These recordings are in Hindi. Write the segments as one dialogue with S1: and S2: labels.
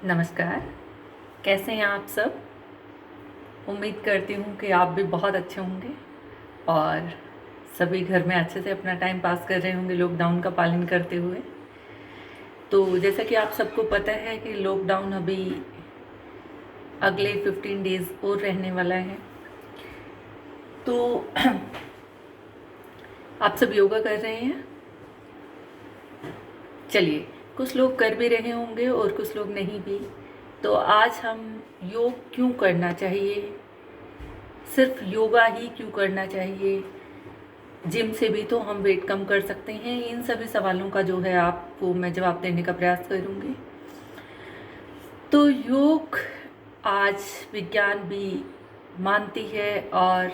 S1: नमस्कार। कैसे हैं आप सब? उम्मीद करती हूँ कि आप भी बहुत अच्छे होंगे और सभी घर में अच्छे से अपना टाइम पास कर रहे होंगे लॉकडाउन का पालन करते हुए। तो जैसा कि आप सबको पता है कि लॉकडाउन अभी अगले 15 डेज़ और रहने वाला है। तो आप सब योगा कर रहे हैं? चलिए, कुछ लोग कर भी रहे होंगे और कुछ लोग नहीं भी। तो आज हम योग क्यों करना चाहिए, सिर्फ योगा ही क्यों करना चाहिए, जिम से भी तो हम वेट कम कर सकते हैं, इन सभी सवालों का जो है आपको मैं जवाब देने का प्रयास करूँगी। तो योग आज विज्ञान भी मानती है और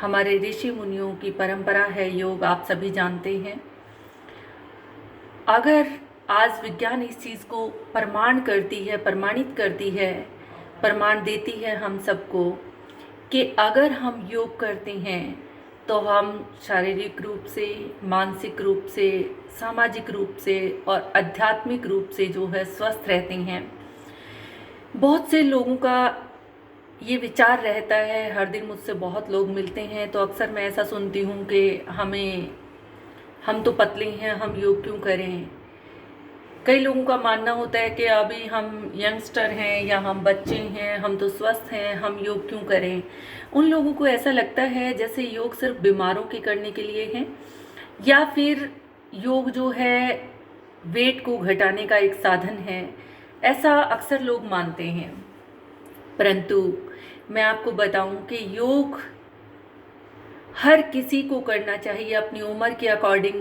S1: हमारे ऋषि मुनियों की परंपरा है योग, आप सभी जानते हैं। अगर आज विज्ञान इस चीज़ को प्रमाणित करती है, प्रमाण देती है हम सबको कि अगर हम योग करते हैं तो हम शारीरिक रूप से, मानसिक रूप से, सामाजिक रूप से और आध्यात्मिक रूप से जो है स्वस्थ रहते हैं। बहुत से लोगों का ये विचार रहता है, हर दिन मुझसे बहुत लोग मिलते हैं तो अक्सर मैं ऐसा सुनती हूँ कि हम तो पतले हैं, हम योग क्यों करें। कई लोगों का मानना होता है कि अभी हम यंगस्टर हैं या हम बच्चे हैं, हम तो स्वस्थ हैं, हम योग क्यों करें। उन लोगों को ऐसा लगता है जैसे योग सिर्फ बीमारों के करने के लिए है या फिर योग जो है वेट को घटाने का एक साधन है, ऐसा अक्सर लोग मानते हैं। परंतु मैं आपको बताऊं कि योग हर किसी को करना चाहिए अपनी उम्र के अकॉर्डिंग,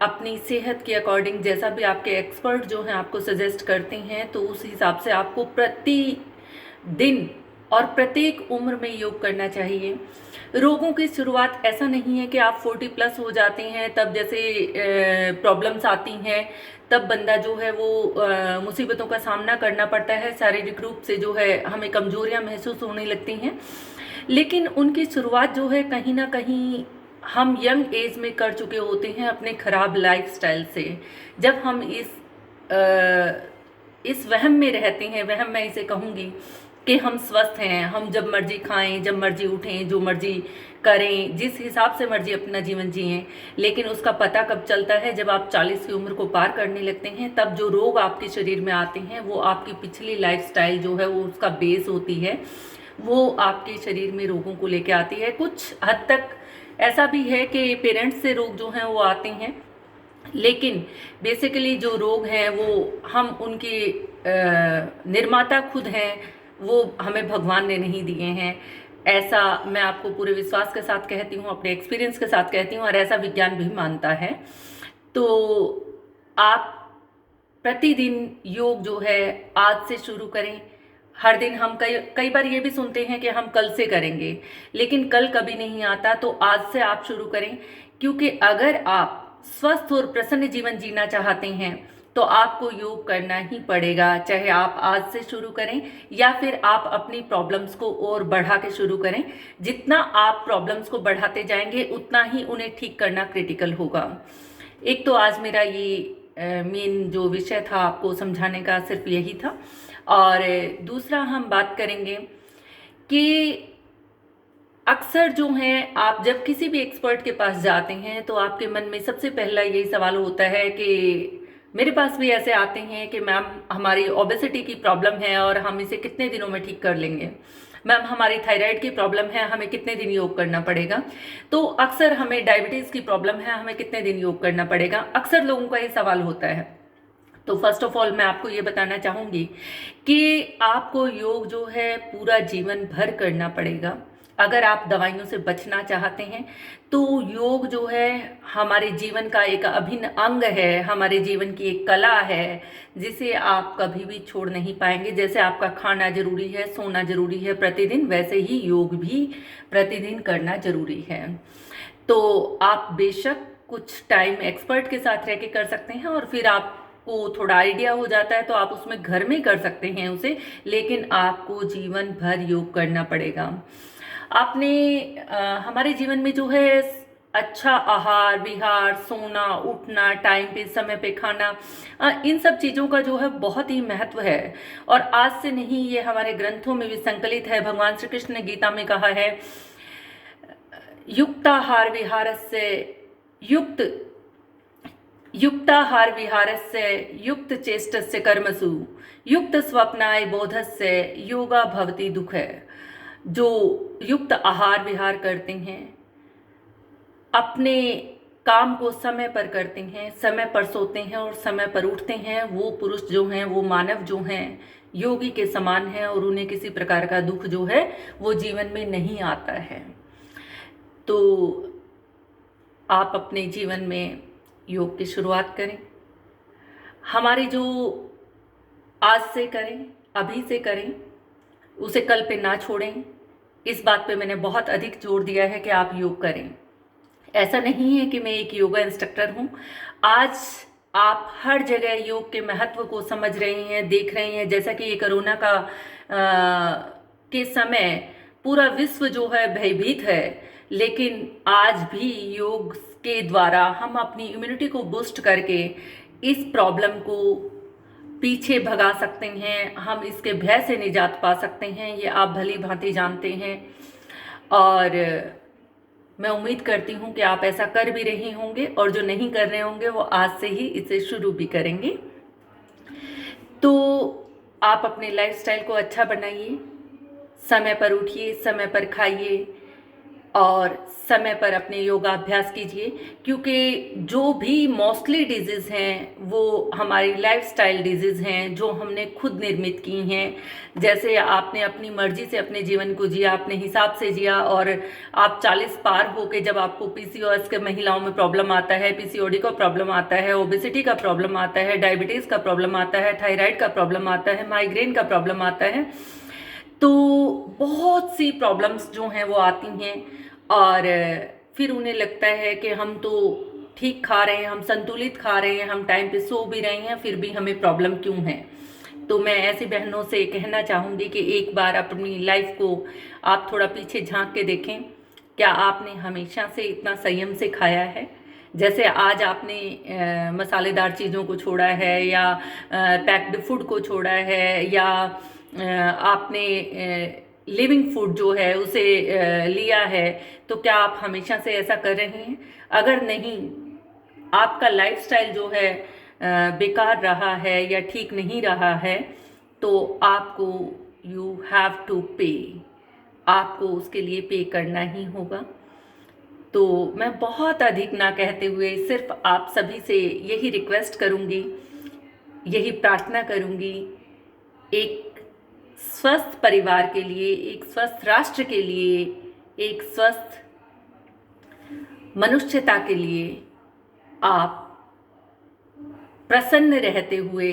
S1: अपनी सेहत के अकॉर्डिंग। जैसा भी आपके एक्सपर्ट जो हैं आपको सजेस्ट करते हैं तो उस हिसाब से आपको प्रतिदिन और प्रत्येक उम्र में योग करना चाहिए। रोगों की शुरुआत ऐसा नहीं है कि आप 40 प्लस हो जाते हैं तब जैसे प्रॉब्लम्स आती हैं तब बंदा जो है वो मुसीबतों का सामना करना पड़ता है, शारीरिक रूप से जो है हमें कमजोरियां महसूस होने लगती हैं। लेकिन उनकी शुरुआत जो है कहीं ना कहीं हम यंग एज में कर चुके होते हैं अपने खराब लाइफस्टाइल से। जब हम इस वहम में रहते हैं, वहम मैं इसे कहूँगी कि हम स्वस्थ हैं, हम जब मर्जी खाएं, जब मर्जी उठें, जो मर्जी करें, जिस हिसाब से मर्जी अपना जीवन जिएं। लेकिन उसका पता कब चलता है, जब आप 40 की उम्र को पार करने लगते हैं, तब जो रोग आपके शरीर में आते हैं वो आपकी पिछली लाइफस्टाइल जो है वो उसका बेस होती है, वो आपके शरीर में रोगों को लेके आती है। कुछ हद तक ऐसा भी है कि पेरेंट्स से रोग जो हैं वो आते हैं, लेकिन बेसिकली जो रोग हैं वो हम उनके निर्माता खुद हैं, वो हमें भगवान ने नहीं दिए हैं। ऐसा मैं आपको पूरे विश्वास के साथ कहती हूँ, अपने एक्सपीरियंस के साथ कहती हूँ और ऐसा विज्ञान भी मानता है। तो आप प्रतिदिन योग जो है आज से शुरू करें। हर दिन हम कई कई बार ये भी सुनते हैं कि हम कल से करेंगे, लेकिन कल कभी नहीं आता। तो आज से आप शुरू करें, क्योंकि अगर आप स्वस्थ और प्रसन्न जीवन जीना चाहते हैं तो आपको योग करना ही पड़ेगा। चाहे आप आज से शुरू करें या फिर आप अपनी प्रॉब्लम्स को और बढ़ा के शुरू करें। जितना आप प्रॉब्लम्स को बढ़ाते जाएंगे उतना ही उन्हें ठीक करना क्रिटिकल होगा। एक तो आज मेरा ये मेन जो विषय था आपको समझाने का सिर्फ यही था। और दूसरा हम बात करेंगे कि अक्सर जो हैं आप जब किसी भी एक्सपर्ट के पास जाते हैं तो आपके मन में सबसे पहला यही सवाल होता है कि मेरे पास भी ऐसे आते हैं कि मैम हमारी ओबेसिटी की प्रॉब्लम है और हम इसे कितने दिनों में ठीक कर लेंगे। मैम हमारी थायराइड की प्रॉब्लम है, हमें कितने दिन योग करना पड़ेगा। तो अक्सर हमें डायबिटीज़ की प्रॉब्लम है, हमें कितने दिन योग करना पड़ेगा। अक्सर लोगों का ये सवाल होता है। तो फर्स्ट ऑफ ऑल मैं आपको ये बताना चाहूँगी कि आपको योग जो है पूरा जीवन भर करना पड़ेगा। अगर आप दवाइयों से बचना चाहते हैं तो योग जो है हमारे जीवन का एक अभिन्न अंग है, हमारे जीवन की एक कला है जिसे आप कभी भी छोड़ नहीं पाएंगे। जैसे आपका खाना जरूरी है, सोना जरूरी है प्रतिदिन, वैसे ही योग भी प्रतिदिन करना जरूरी है। तो आप बेशक कुछ टाइम एक्सपर्ट के साथ रह के कर सकते हैं और फिर आपको थोड़ा आइडिया हो जाता है तो आप उसमें घर में कर सकते हैं उसे, लेकिन आपको जीवन भर योग करना पड़ेगा। आपने हमारे जीवन में जो है अच्छा आहार विहार, सोना उठना, टाइम पे समय पे खाना, इन सब चीज़ों का जो है बहुत ही महत्व है। और आज से नहीं, ये हमारे ग्रंथों में भी संकलित है। भगवान श्री कृष्ण ने गीता में कहा है, युक्ताहार विहारस्य युक्त युक्ताहार विहारस्य युक्त चेष्टस्य कर्मसु युक्त स्वप्नाय बोधस्य योगा भवति दुख है। जो युक्त आहार विहार करते हैं, अपने काम को समय पर करते हैं, समय पर सोते हैं और समय पर उठते हैं, वो पुरुष जो हैं, वो मानव जो हैं, योगी के समान हैं और उन्हें किसी प्रकार का दुख जो है वो जीवन में नहीं आता है। तो आप अपने जीवन में योग की शुरुआत करें। हमारे जो आज से करें, अभी से करें, उसे कल पे ना छोड़ें। इस बात पे मैंने बहुत अधिक जोर दिया है कि आप योग करें। ऐसा नहीं है कि मैं एक योगा इंस्ट्रक्टर हूँ। आज आप हर जगह योग के महत्व को समझ रहे हैं, देख रहे हैं। जैसा कि ये कोरोना का के समय पूरा विश्व जो है भयभीत है, लेकिन आज भी योग के द्वारा हम अपनी इम्यूनिटी को बूस्ट करके इस प्रॉब्लम को पीछे भगा सकते हैं, हम इसके भय से निजात पा सकते हैं। ये आप भली भांति जानते हैं और मैं उम्मीद करती हूँ कि आप ऐसा कर भी रहे होंगे और जो नहीं कर रहे होंगे वो आज से ही इसे शुरू भी करेंगे। तो आप अपने लाइफस्टाइल को अच्छा बनाइए, समय पर उठिए, समय पर खाइए और समय पर अपने योगाभ्यास कीजिए, क्योंकि जो भी मोस्टली डिजीज़ हैं वो हमारी लाइफस्टाइल डिजीज़ हैं जो हमने खुद निर्मित की हैं। जैसे आपने अपनी मर्जी से अपने जीवन को जिया, अपने हिसाब से जिया और आप 40 पार होके जब आपको पीसीओएस के महिलाओं में प्रॉब्लम आता है, पीसीओडी का प्रॉब्लम आता है, ओबेसिटी का प्रॉब्लम आता है, डायबिटीज़ का प्रॉब्लम आता है, थायराइड का प्रॉब्लम आता है, माइग्रेन का प्रॉब्लम आता है, तो बहुत सी प्रॉब्लम्स जो हैं वो आती हैं और फिर उन्हें लगता है कि हम तो ठीक खा रहे हैं, हम संतुलित खा रहे हैं, हम टाइम पे सो भी रहे हैं, फिर भी हमें प्रॉब्लम क्यों है। तो मैं ऐसी बहनों से कहना चाहूँगी कि एक बार अपनी लाइफ को आप थोड़ा पीछे झांक के देखें। क्या आपने हमेशा से इतना संयम से खाया है? जैसे आज आपने मसालेदार चीज़ों को छोड़ा है या पैक्ड फूड को छोड़ा है या आपने लिविंग फूड जो है उसे लिया है, तो क्या आप हमेशा से ऐसा कर रहे हैं? अगर नहीं, आपका लाइफस्टाइल जो है बेकार रहा है या ठीक नहीं रहा है, तो आपको यू हैव टू पे, आपको उसके लिए पे करना ही होगा। तो मैं बहुत अधिक ना कहते हुए सिर्फ आप सभी से यही रिक्वेस्ट करूँगी, यही प्रार्थना करूँगी, एक स्वस्थ परिवार के लिए, एक स्वस्थ राष्ट्र के लिए, एक स्वस्थ मनुष्यता के लिए आप प्रसन्न रहते हुए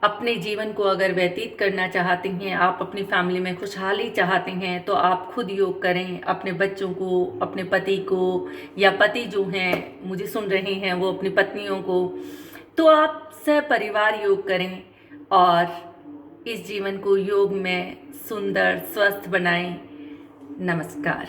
S1: अपने जीवन को अगर व्यतीत करना चाहते हैं, आप अपनी फैमिली में खुशहाली चाहते हैं, तो आप खुद योग करें। अपने बच्चों को, अपने पति को, या पति जो हैं मुझे सुन रहे हैं वो अपनी पत्नियों को, तो आप सहपरिवार योग करें और इस जीवन को योग में सुंदर स्वस्थ बनाएं। नमस्कार।